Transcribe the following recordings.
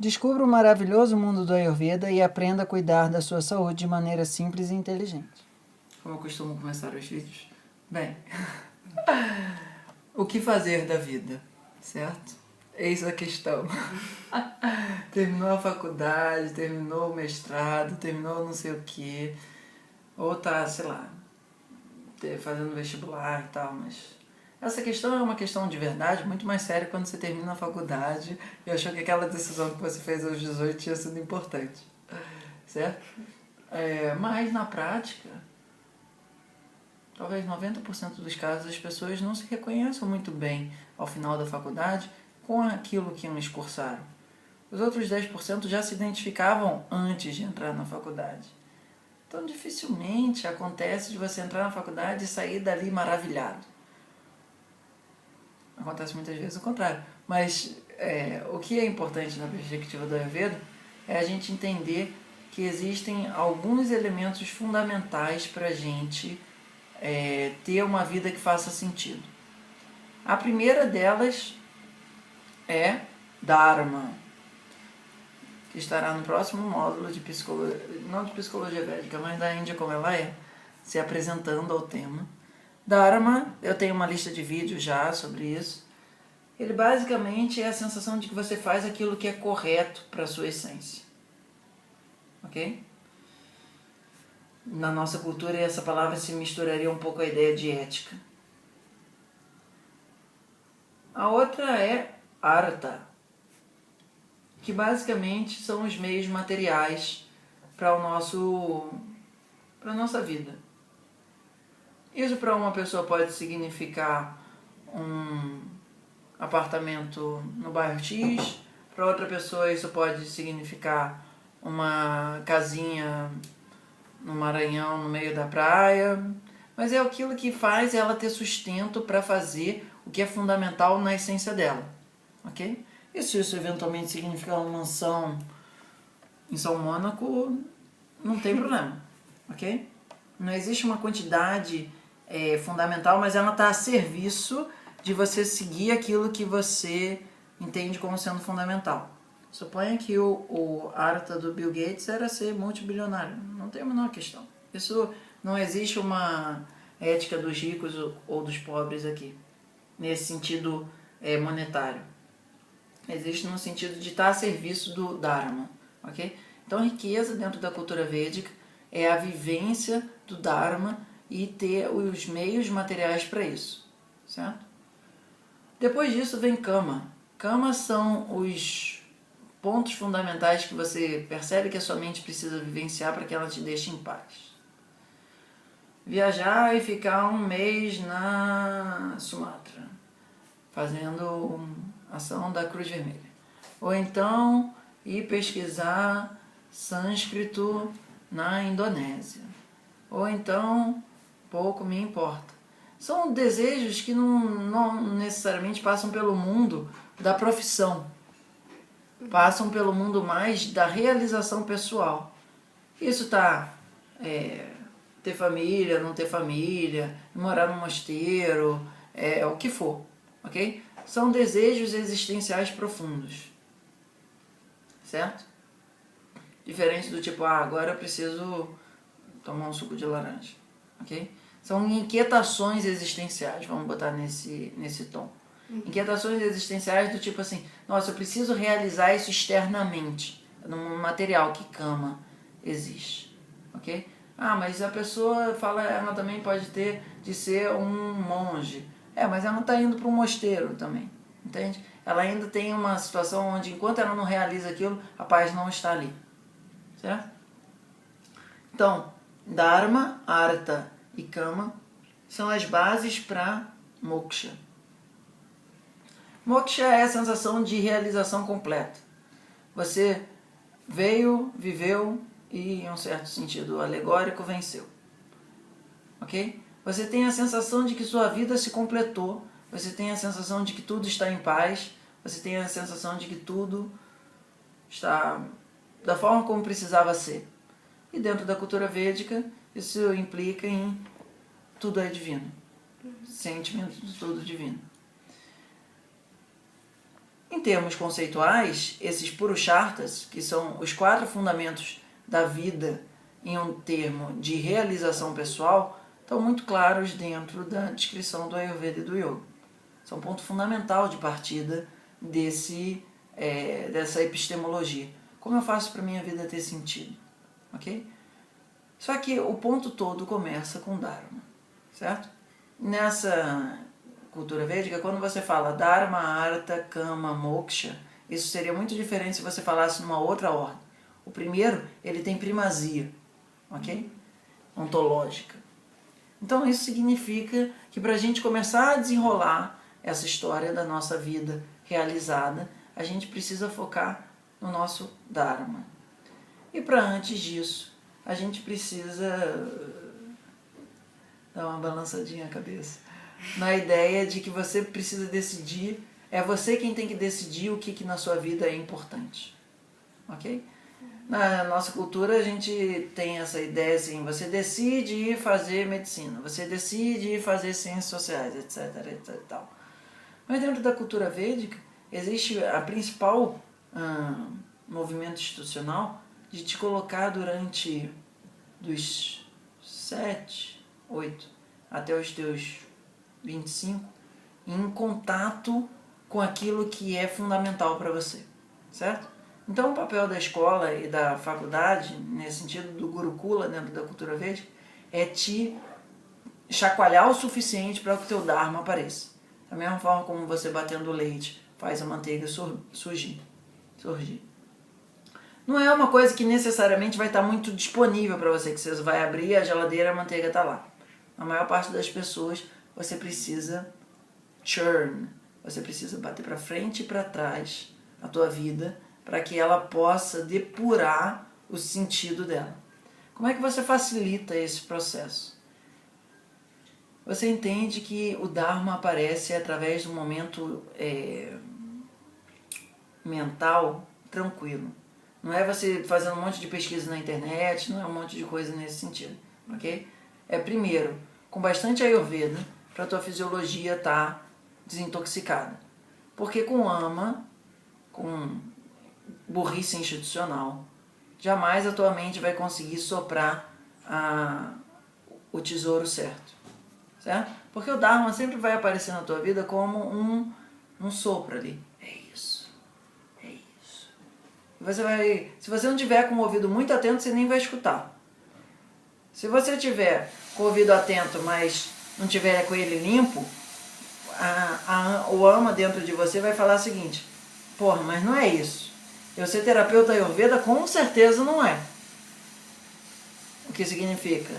Descubra o maravilhoso mundo do Ayurveda e aprenda a cuidar da sua saúde de maneira simples e inteligente. Como eu costumo começar os vídeos. Bem, o que fazer da vida, certo? Eis a questão. Terminou a faculdade, terminou o mestrado, terminou não sei o quê, ou tá, sei lá, fazendo vestibular e tal, mas essa questão é uma questão de verdade muito mais séria quando você termina a faculdade e achou que aquela decisão que você fez aos 18 tinha sido importante, certo? Mas na prática, talvez 90% dos casos as pessoas não se reconheçam muito bem ao final da faculdade com aquilo que eles cursaram. Os outros 10% já se identificavam antes de entrar na faculdade. Então dificilmente acontece de você entrar na faculdade e sair dali maravilhado. Acontece muitas vezes o contrário. Mas o que é importante na perspectiva do Ayurveda é a gente entender que existem alguns elementos fundamentais para a gente ter uma vida que faça sentido. A primeira delas é Dharma, que estará no próximo módulo de psicologia, não de psicologia védica, mas da Índia como ela é, se apresentando ao tema. Dharma, eu tenho uma lista de vídeos já sobre isso. Ele basicamente é a sensação de que você faz aquilo que é correto para a sua essência. Ok? Na nossa cultura essa palavra se misturaria um pouco à ideia de ética. A outra é Artha, que basicamente são os meios materiais para a nossa vida. Isso para uma pessoa pode significar um apartamento no bairro X, para outra pessoa isso pode significar uma casinha no Maranhão, no meio da praia, mas é aquilo que faz ela ter sustento para fazer o que é fundamental na essência dela, ok? E se isso eventualmente significar uma mansão em São Mônaco, não tem problema, ok? Não existe uma quantidade fundamental, mas ela está a serviço de você seguir aquilo que você entende como sendo fundamental. Suponha que o Artha do Bill Gates era ser multibilionário. Não tem a menor questão. Isso não existe uma ética dos ricos ou dos pobres aqui, nesse sentido monetário. Existe no sentido de estar a serviço do Dharma. Okay? Então a riqueza dentro da cultura védica é a vivência do Dharma e ter os meios materiais para isso. Certo? Depois disso vem Kama. Kama são os pontos fundamentais que você percebe que a sua mente precisa vivenciar para que ela te deixe em paz. Viajar e ficar um mês na Sumatra, fazendo ação da Cruz Vermelha. Ou então ir pesquisar sânscrito na Indonésia. Ou então, pouco me importa. São desejos que não necessariamente passam pelo mundo da profissão. Passam pelo mundo mais da realização pessoal. Isso está ter família, não ter família, morar num mosteiro, o que for, ok? São desejos existenciais profundos, certo? Diferente do tipo, agora eu preciso tomar um suco de laranja, ok? São inquietações existenciais, vamos botar nesse tom. Inquietações existenciais do tipo assim, nossa, eu preciso realizar isso externamente, num material que Kama existe, ok? Mas a pessoa fala, ela também pode ter de ser um monge. Mas ela está indo para um mosteiro também, entende? Ela ainda tem uma situação onde, enquanto ela não realiza aquilo, a paz não está ali, certo? Então, Dharma, Artha e Kama são as bases para Moksha. Moksha é a sensação de realização completa. Você veio, viveu e, em um certo sentido alegórico, venceu. Ok? Você tem a sensação de que sua vida se completou, você tem a sensação de que tudo está em paz, você tem a sensação de que tudo está da forma como precisava ser. E dentro da cultura védica, isso implica em tudo é divino. Sentimento de tudo divino. Em termos conceituais, esses Purusharthas, que são os 4 fundamentos da vida em um termo de realização pessoal, estão muito claros dentro da descrição do Ayurveda e do Yoga. São um ponto fundamental de partida dessa epistemologia. Como eu faço para a minha vida ter sentido? Ok? Só que o ponto todo começa com Dharma, certo? Nessa cultura védica, quando você fala Dharma, Artha, Kama, Moksha, isso seria muito diferente se você falasse numa outra ordem. O primeiro, ele tem primazia, ok? Ontológica. Então isso significa que para a gente começar a desenrolar essa história da nossa vida realizada, a gente precisa focar no nosso Dharma. E para antes disso, a gente precisa dar uma balançadinha na cabeça. Na ideia de que você precisa decidir, é você quem tem que decidir o que na sua vida é importante. Ok? Na nossa cultura a gente tem essa ideia assim, você decide ir fazer medicina, você decide ir fazer ciências sociais, etc, etc e tal. Mas dentro da cultura védica existe a principal movimento institucional de te colocar durante dos 7, 8 até os teus 25 em contato com aquilo que é fundamental para você, certo? Então o papel da escola e da faculdade, nesse sentido do Gurukula dentro da cultura védica, é te chacoalhar o suficiente para que o teu Dharma apareça. Da mesma forma como você batendo leite faz a manteiga surgir. Não é uma coisa que necessariamente vai estar muito disponível para você, que você vai abrir a geladeira e a manteiga está lá. A maior parte das pessoas você precisa churn, você precisa bater para frente e para trás a tua vida para que ela possa depurar o sentido dela. Como é que você facilita esse processo? Você entende que o Dharma aparece através de um momento mental tranquilo. Não é você fazendo um monte de pesquisa na internet, não é um monte de coisa nesse sentido, ok? É primeiro, com bastante Ayurveda, para a tua fisiologia estar desintoxicada. Porque com ama, com burrice institucional, jamais a tua mente vai conseguir soprar o tesouro certo. Certo? Porque o Dharma sempre vai aparecer na tua vida como um sopro ali. É isso. Se você não tiver com o ouvido muito atento, você nem vai escutar. Se você tiver com o ouvido atento, mas não tiver com ele limpo, o ama dentro de você vai falar o seguinte: porra, mas não é isso. Eu ser terapeuta Ayurveda com certeza não é. O que significa?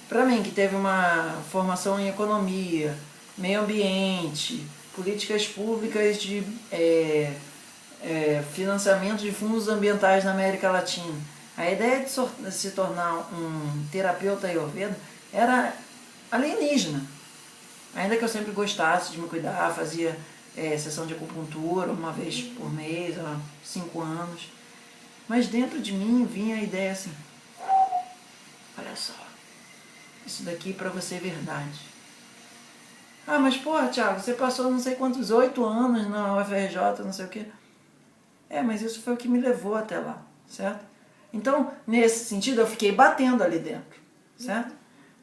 Para mim, que teve uma formação em economia, meio ambiente, políticas públicas de financiamento de fundos ambientais na América Latina, a ideia de se tornar um terapeuta Ayurveda era alienígena. Ainda que eu sempre gostasse de me cuidar, fazia sessão de acupuntura uma vez por mês, há 5 anos. Mas dentro de mim vinha a ideia assim: olha só, isso daqui para você é verdade. Ah, mas porra, Thiago, você passou não sei quantos 8 anos na UFRJ, não sei o quê. Mas isso foi o que me levou até lá, certo? Então, nesse sentido, eu fiquei batendo ali dentro, certo?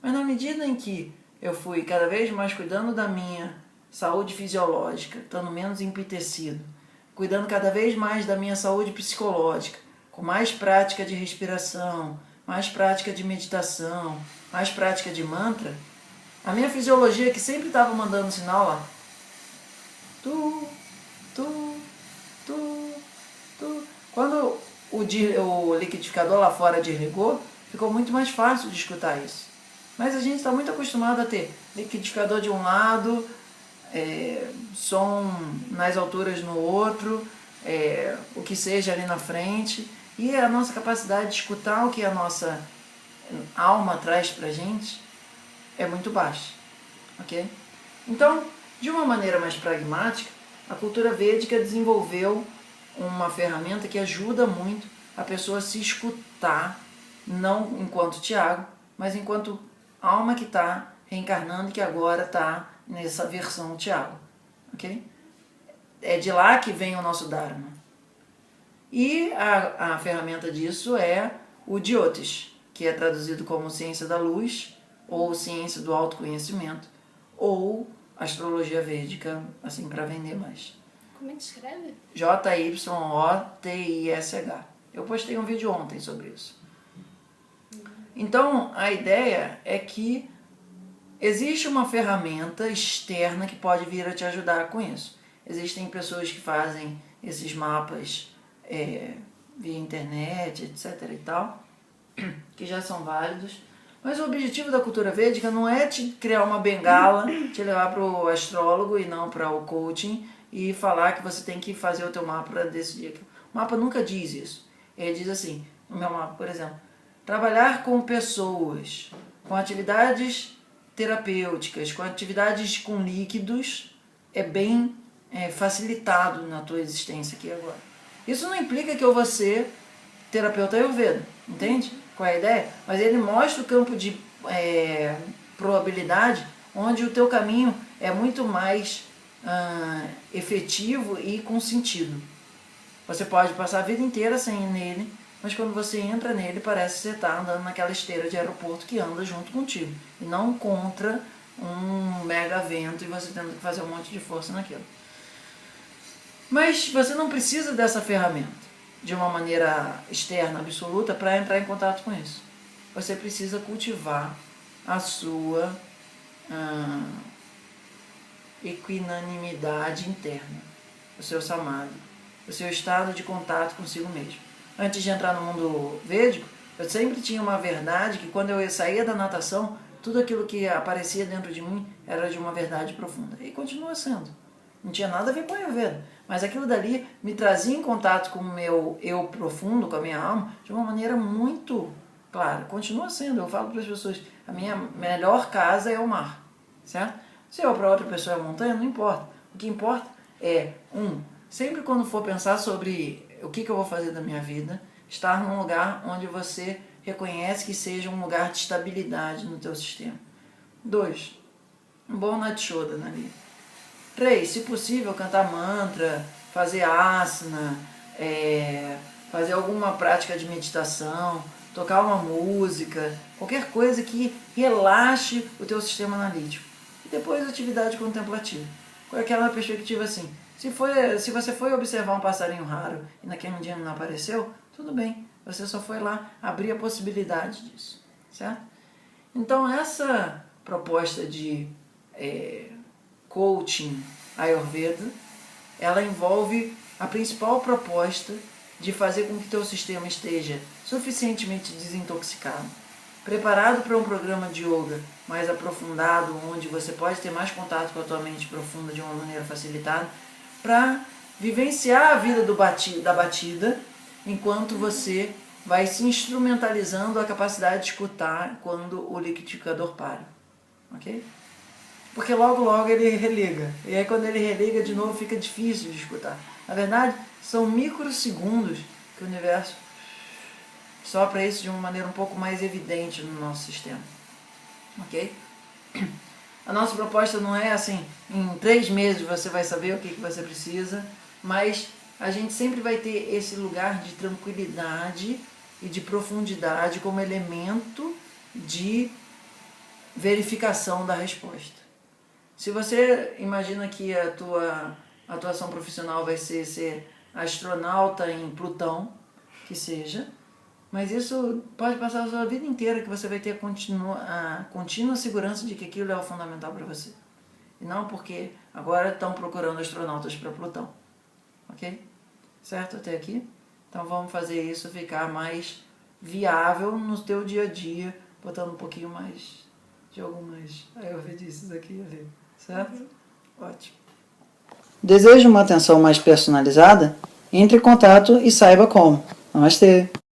Mas na medida em que eu fui cada vez mais cuidando da minha saúde fisiológica, estando menos empitecido, cuidando cada vez mais da minha saúde psicológica, com mais prática de respiração, mais prática de meditação, mais prática de mantra, a minha fisiologia, que sempre estava mandando sinal lá, quando o liquidificador lá fora desligou, ficou muito mais fácil de escutar isso. Mas a gente está muito acostumado a ter liquidificador de um lado, som nas alturas no outro, o que seja ali na frente, e a nossa capacidade de escutar o que a nossa alma traz pra gente é muito baixa, ok? Então, de uma maneira mais pragmática, a cultura védica desenvolveu uma ferramenta que ajuda muito a pessoa a se escutar, não enquanto Thiago, mas enquanto alma que está reencarnando e que agora está nessa versão Thiago, ok? é de lá que vem o nosso Dharma. E a ferramenta disso é o Jyotish, que é traduzido como ciência da luz, ou ciência do autoconhecimento, ou astrologia védica, assim, para vender mais. Como é que escreve? Jyotish. Eu postei um vídeo ontem sobre isso. Então, a ideia é que existe uma ferramenta externa que pode vir a te ajudar com isso. Existem pessoas que fazem esses mapas via internet, etc. e tal, que já são válidos. Mas o objetivo da cultura védica não é te criar uma bengala, te levar para o astrólogo e não para o coaching e falar que você tem que fazer o teu mapa para decidir aquilo. O mapa nunca diz isso. Ele diz assim, no meu mapa, por exemplo, trabalhar com pessoas, com atividades terapêuticas, com atividades com líquidos, é bem facilitado na tua existência aqui agora. Isso não implica que eu vou ser terapeuta Ayurveda, entende? Qual é a ideia? Mas ele mostra o campo de probabilidade, onde o teu caminho é muito mais efetivo e com sentido. Você pode passar a vida inteira sem ir nele, mas quando você entra nele, parece que você está andando naquela esteira de aeroporto que anda junto contigo, e não contra um mega vento e você tendo que fazer um monte de força naquilo. Mas você não precisa dessa ferramenta de uma maneira externa, absoluta, para entrar em contato com isso. Você precisa cultivar a sua equinanimidade interna, o seu samadhi, o seu estado de contato consigo mesmo. Antes de entrar no mundo védico, eu sempre tinha uma verdade que quando eu saía da natação, tudo aquilo que aparecia dentro de mim era de uma verdade profunda. E continua sendo. Não tinha nada a ver com a Ayurveda. Mas aquilo dali me trazia em contato com o meu eu profundo, com a minha alma, de uma maneira muito clara. Continua sendo. Eu falo para as pessoas, a minha melhor casa é o mar. Certo? Se eu para outra pessoa é a montanha, não importa. O que importa é, sempre quando for pensar sobre o que eu vou fazer da minha vida, estar num lugar onde você reconhece que seja um lugar de estabilidade no teu sistema. 2, um bom Natishodhana ali. 3, se possível, cantar mantra, fazer asana, fazer alguma prática de meditação, tocar uma música, qualquer coisa que relaxe o teu sistema analítico. E depois atividade contemplativa, com aquela perspectiva assim, se você foi observar um passarinho raro e naquele dia não apareceu, tudo bem, você só foi lá abrir a possibilidade disso, certo? Então essa proposta de coaching Ayurveda, ela envolve a principal proposta de fazer com que teu sistema esteja suficientemente desintoxicado, preparado para um programa de yoga mais aprofundado, onde você pode ter mais contato com a tua mente profunda de uma maneira facilitada, para vivenciar a vida da batida, enquanto você vai se instrumentalizando a capacidade de escutar quando o liquidificador para. Ok? Porque logo ele religa. E aí quando ele religa de novo fica difícil de escutar. Na verdade, são microsegundos que o universo sopra isso de uma maneira um pouco mais evidente no nosso sistema. Ok? A nossa proposta não é assim, em 3 meses você vai saber o que você precisa, mas a gente sempre vai ter esse lugar de tranquilidade e de profundidade como elemento de verificação da resposta. Se você imagina que a tua atuação profissional vai ser astronauta em Plutão, que seja, mas isso pode passar a sua vida inteira que você vai ter a contínua segurança de que aquilo é o fundamental para você. E não porque agora estão procurando astronautas para Plutão. Ok? Certo até aqui? Então vamos fazer isso ficar mais viável no teu dia a dia, botando um pouquinho mais de algumas ayurvedistas aqui e ali. Certo? Ótimo. Deseja uma atenção mais personalizada? Entre em contato e saiba como. Namastê!